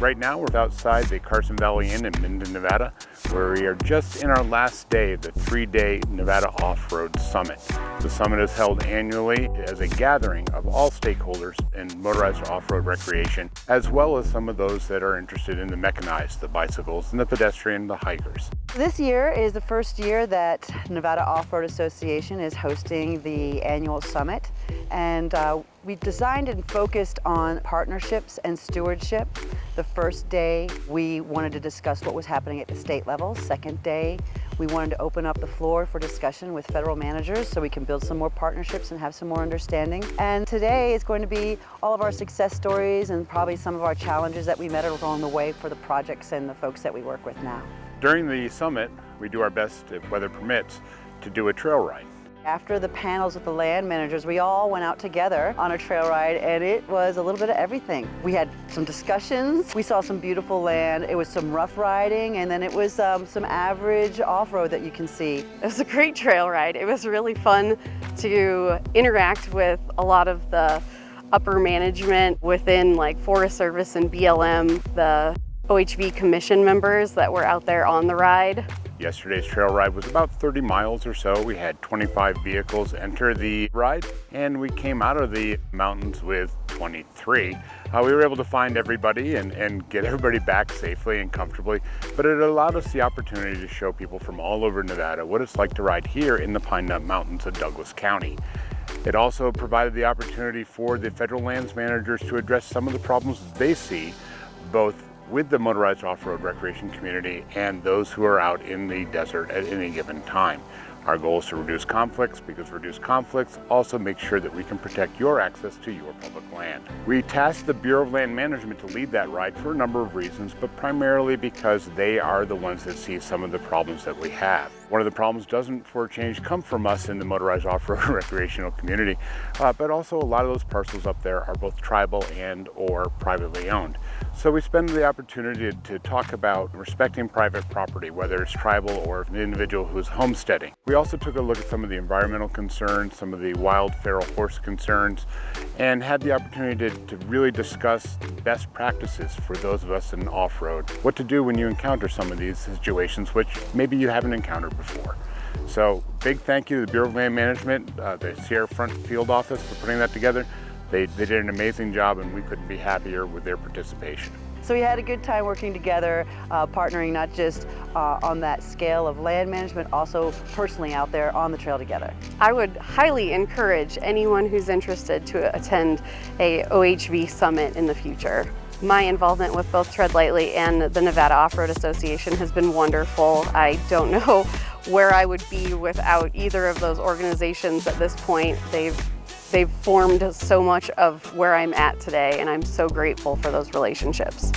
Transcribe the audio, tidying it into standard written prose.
Right now we're outside the Carson Valley Inn in Minden, Nevada, where we are just in our last day of the 3-day Nevada Off-Road Summit. The summit is held annually as a gathering of all stakeholders in motorized off-road recreation, as well as some of those that are interested in the mechanized, the bicycles, and the pedestrian, the hikers. This year is the first year that Nevada Off-Road Association is hosting the annual summit, and we designed and focused on partnerships and stewardship. The first day we wanted to discuss what was happening at the state level. Second day we wanted to open up the floor for discussion with federal managers so we can build some more partnerships and have some more understanding. And today is going to be all of our success stories and probably some of our challenges that we met along the way for the projects and the folks that we work with now. During the summit, we do our best, if weather permits, to do a trail ride. After the panels with the land managers, we all went out together on a trail ride, and it was a little bit of everything. We had some discussions, we saw some beautiful land, it was some rough riding, and then it was some average off-road that you can see. It was a great trail ride. It was really fun to interact with a lot of the upper management within like Forest Service and BLM, the OHV commission members that were out there on the ride. Yesterday's trail ride was about 30 miles or so. We had 25 vehicles enter the ride, and we came out of the mountains with 23. We were able to find everybody and get everybody back safely and comfortably, but it allowed us the opportunity to show people from all over Nevada what it's like to ride here in the Pine Nut Mountains of Douglas County. It also provided the opportunity for the federal lands managers to address some of the problems they see, both with the motorized off-road recreation community and those who are out in the desert at any given time. Our goal is to reduce conflicts, because reduced conflicts also make sure that we can protect your access to your public land. We tasked the Bureau of Land Management to lead that ride for a number of reasons, but primarily because they are the ones that see some of the problems that we have. One of the problems doesn't, for a change, come from us in the motorized off-road recreational community, but also a lot of those parcels up there are both tribal and or privately owned. So we spend the opportunity to talk about respecting private property, whether it's tribal or an individual who's homesteading. We also took a look at some of the environmental concerns, some of the wild feral horse concerns, and had the opportunity to really discuss best practices for those of us in off-road. What to do when you encounter some of these situations, which maybe you haven't encountered before. So big thank you to the Bureau of Land Management, the Sierra Front Field Office for putting that together. They did an amazing job, and we couldn't be happier with their participation. So we had a good time working together, partnering not just on that scale of land management, also personally out there on the trail together. I would highly encourage anyone who's interested to attend a OHV summit in the future. My involvement with both Treadlightly and the Nevada Off-Road Association has been wonderful. I don't know where I would be without either of those organizations at this point. They've formed so much of where I'm at today, and I'm so grateful for those relationships.